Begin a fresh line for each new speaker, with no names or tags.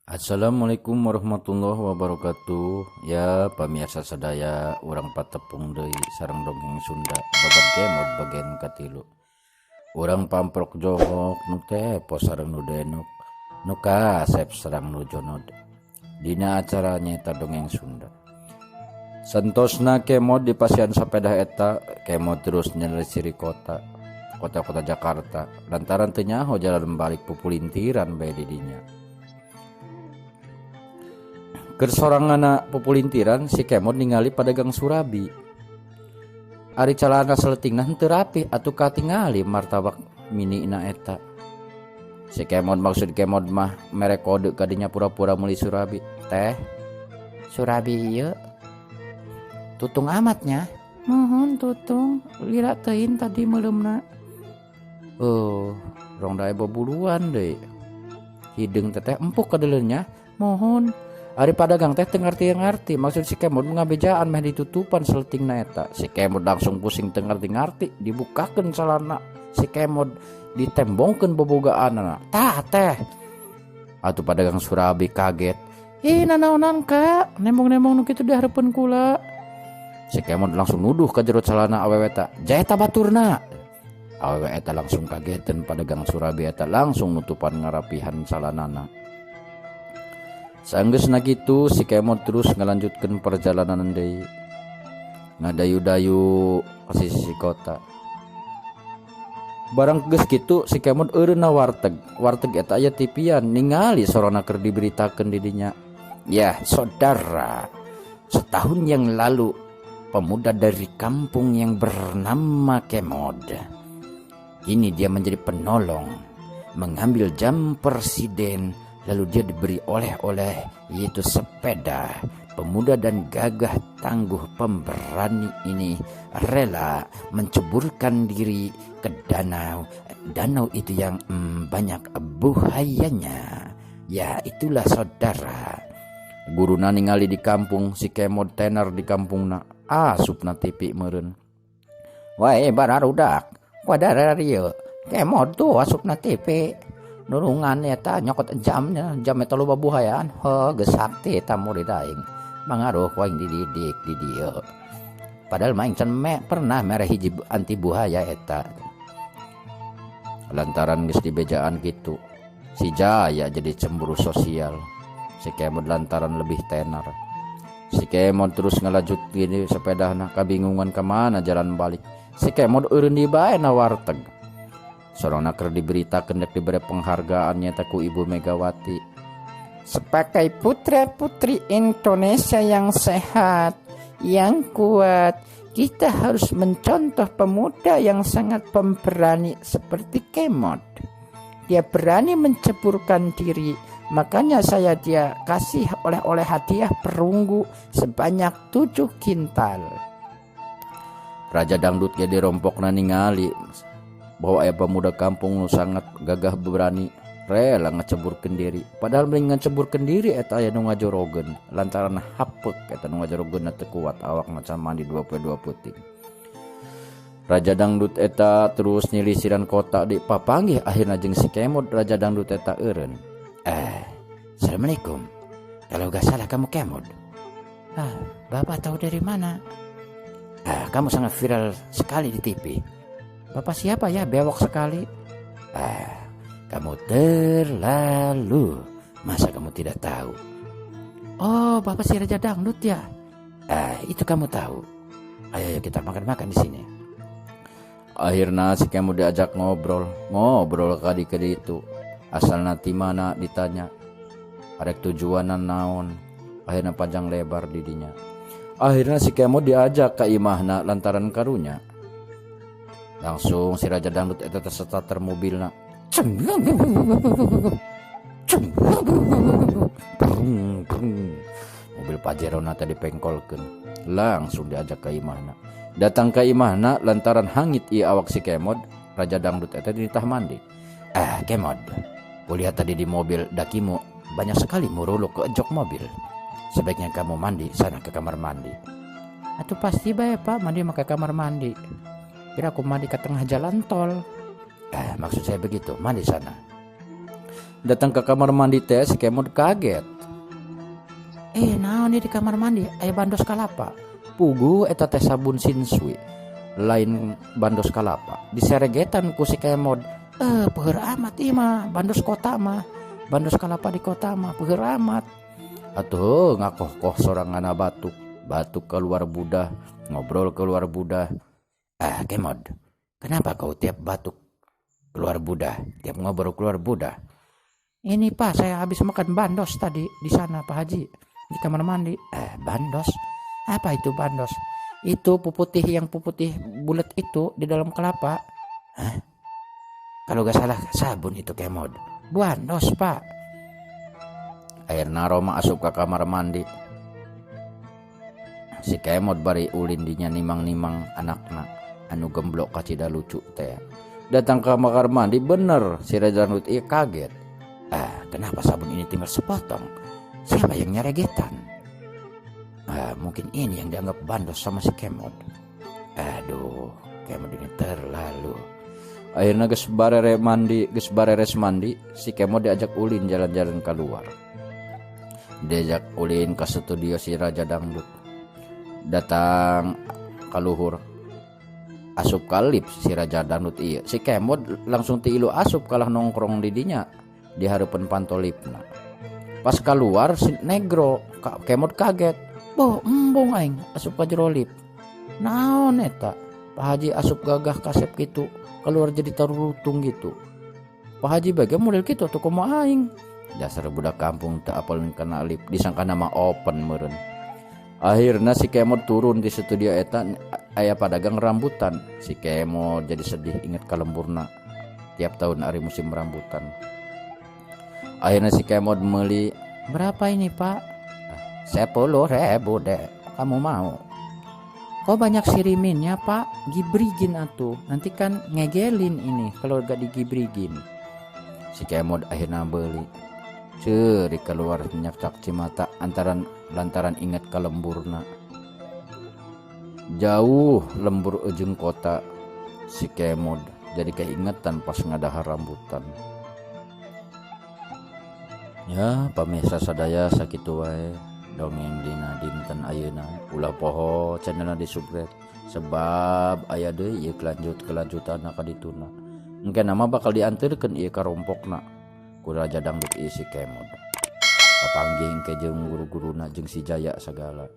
Assalamualaikum warahmatullahi wabarakatuh. Ya pemirsa sadaya, urang patepung deui sareng dongeng Sunda babat kemod bagian katilu. Urang pamprok jongok nu tepo sareng nu denuk nu kasep sareng nu jonod dina acara nyaeta dongeng Sunda. Santosna kemod di pasian sapeda eta, kemod terus nyelisiri kota Jakarta lantaran teu nyaho jalan balik pupulintiran bae di dinya. Kersorangana pupulintiran si kemod ningali padagang surabi. Ari calana seletingna henteu rapih atuh katingali martabak minina eta. Si kemod maksud kemod mah mere kode kadinya pura-pura meuli surabi. Teh, surabi ieu tutung amatnya. Nuhun tutung, lira teuin tadi meuleumna. Rong dae bobuluan deui. Hideung teteh empuk kadeuleurnya. Mohon. Ari padagang teh teu ngarti maksud si kemod ngabejaan meh ditutupan seletingna eta. Si kemod langsung pusing teu ngarti dibukakeun salana si kemod ditembongkeun bobogaanna. Tah teh. Atuh padagang surabi kaget. Ih nanaonan Kak, nembong-nembong nu kitu dihareupeun kula. Si kemod langsung nuduh ka jero salana awewe eta. Jaeta baturna. Awewe eta langsung kageteun padagang surabi eta langsung nutupan ngarapihan salanana. Saenggeusna kitu si kemod terus ngalanjutkeun perjalanan deui. Ngadayu-dayu ka sisi kota. Barang geus kitu si kemod eureunna warteg. Warteg eta aya tipian ningali sorona keur diberitakeun di dinya. Ya, saudara, setahun yang lalu pemuda dari kampung yang bernama Kemod. Kini dia menjadi penolong, mengambil jam presiden. Lalu dia diberi oleh-oleh, yaitu sepeda. Pemuda dan gagah tangguh pemberani ini rela menceburkan diri ke danau. Danau itu yang banyak buayanya. Ya itulah saudara. Guruna ningali di kampung, si kemod tenar di kampungna. Asupna tipi meureun. Wae bararudak, wadara rieu. Kemod tuh asupna tipi. Nurungan eta nyokot jamnya, jam eta loba buhayaan. Geus sakti eta murid aing. Mangaruh ku aing dididik di dieu. Padahal maing can pernah mere hiji anti buhaya eta. Lantaran geus dibejaan kitu, si Jaya jadi cemburu sosial. Si kemod lantaran lebih tenar. Si kemod terus ngalajut gini sepedana kabingungan ka mana jalan balik. Si kemod eureun di bae na warteg. Sorona keur diberitakeun dek diberi penghargaan nyata ku Ibu Megawati. Sebagai putra-putri Indonesia yang sehat, yang kuat, kita harus mencontoh pemuda yang sangat pemberani seperti Kemod. Dia berani menceburkan diri, makanya saya dia kasih oleh-oleh hadiah perunggu sebanyak 7 kintal. Raja dangdut ge dirompokna ningali bahwa ayah pemuda kampung nu sangat gagah berani rela ngaceburkeun diri. Padahal mending ngaceburkeun diri eta aya nu ngajorogeun lantaran hapeuk eta nu ngajorogeunna teu kuat awakna can mandi 22 peuting. Raja dangdut eta terus nyilisiran kota di papanggih akhirna jeung si kemod raja dangdut eta eureun. Assalamualaikum. Kalau gak salah kamu Kemod. Bapak tahu dari mana? Kamu sangat viral sekali di TV. Bapak siapa ya bewok sekali? Kamu terlalu. Masa kamu tidak tahu? Oh, Bapak si Raja Dangdut ya? Itu kamu tahu. Ayo kita makan-makan di sini. Akhirnya si kamu diajak ngobrol kadi-kadi itu. Asal nanti mana ditanya. Arek tujuanan naon. Akhirnya panjang lebar didinya. Akhirnya si kamu diajak ke imahna lantaran karunya. Langsung si Raja Dangdut eta starter mobilna. Mobil Pajerona tadi pengkolkeun. Langsung diajak ke imahna. Datang ke imahna lantaran hangit ieu awak si Kemod, Raja Dangdut eta ditah mandi. Kemod, kulihat tadi di mobil dakimu banyak sekali muruluk ke jok mobil. Sebaiknya kamu mandi sana ke kamar mandi. Atuh pasti bae Pak, mandi mah ke kamar mandi. Kira aku mandi ke tengah jalan tol. Maksud saya begitu, mandi sana. Datang ke kamar mandi teh si Kemod kaget. Naon di kamar mandi aya bandos kalapa. Pugu eta teh sabun sinsui. Lain bandos kalapa. Diseregetan ku si Kemod. Peueur amat ieu mah bandos kota mah. Bandos kalapa di kota mah peueur amat. Atuh ngakoh-koh sorangana batuk. Batuk keluar budah, ngobrol keluar budah. Kemod, kenapa kau tiap batuk keluar budah, tiap ngobrol keluar budah? Ini Pak, saya habis makan bandos tadi di sana Pak Haji, di kamar mandi. Bandos? Apa itu bandos? Itu puputih yang puputih bulat itu di dalam kelapa. Kalau gak salah sabun itu Kemod. Bandos Pak. Air naroma asup ke kamar mandi. Si Kemod bari ulin dinya nimang-nimang anakna anu gemblok kacida lucu teh. Datang ke kamar mandi bener si Raja Dangdut ieu kaget. Kenapa sabun ini tinggal sepotong? Siapa yang nyaregetan? Mungkin ini yang dianggap bandos sama si Kemod. Aduh, Kemod ini terlalu. Akhirnya geus bareres mandi, si Kemod diajak ulin jalan-jalan keluar. Diajak ulin ke studio si Raja Dangdut. Datang kaluhur asup kalip si Raja Dangdut iya. Si Kemod langsung tiilu asup kalah nongkrong di dinya di hareupeun pantolipna. Pas keluar si negro Kemod kaget. Boh embung aing asup ka jero lip. Naon eta? Pak Haji asup gagah kasep gitu, keluar jadi tarurutung gitu. Pak Haji bage model kitu tuh kumaha aing. Dasar budak kampung teu apal kana lip, disangka nama open meureun. Akhirnya si Kemod turun di studio eta aya padagang rambutan. Si Kemod jadi sedih inget kalemburna tiap tahun hari musim rambutan. Akhirnya si Kemod meuli, berapa ini Pak? 10.000 deh, kamu mau? Kok banyak siriminnya Pak? Gibrigin atuh, nanti kan ngegelin ini kalau gak digibrigin. Si Kemod akhirnya beli. Ceri keluar minyak cimata lantaran ingat ke lemburna. Jauh lembur ujung kota si Kemod jadi keingetan pas ngadahar rambutan. Ya pamirsa sadaya sakitu wae dongeng dina dinten ayeuna. Ulah poho channelna di-subscribe sebab aya deui ieu kelanjutanna ka dituna. Engke nama bakal dianterkeun ieu ka rompokna ku Raja Dangdut ieu si Kemod. Kapanggih engke jeung guru-guruna jeung si Jaya sagala.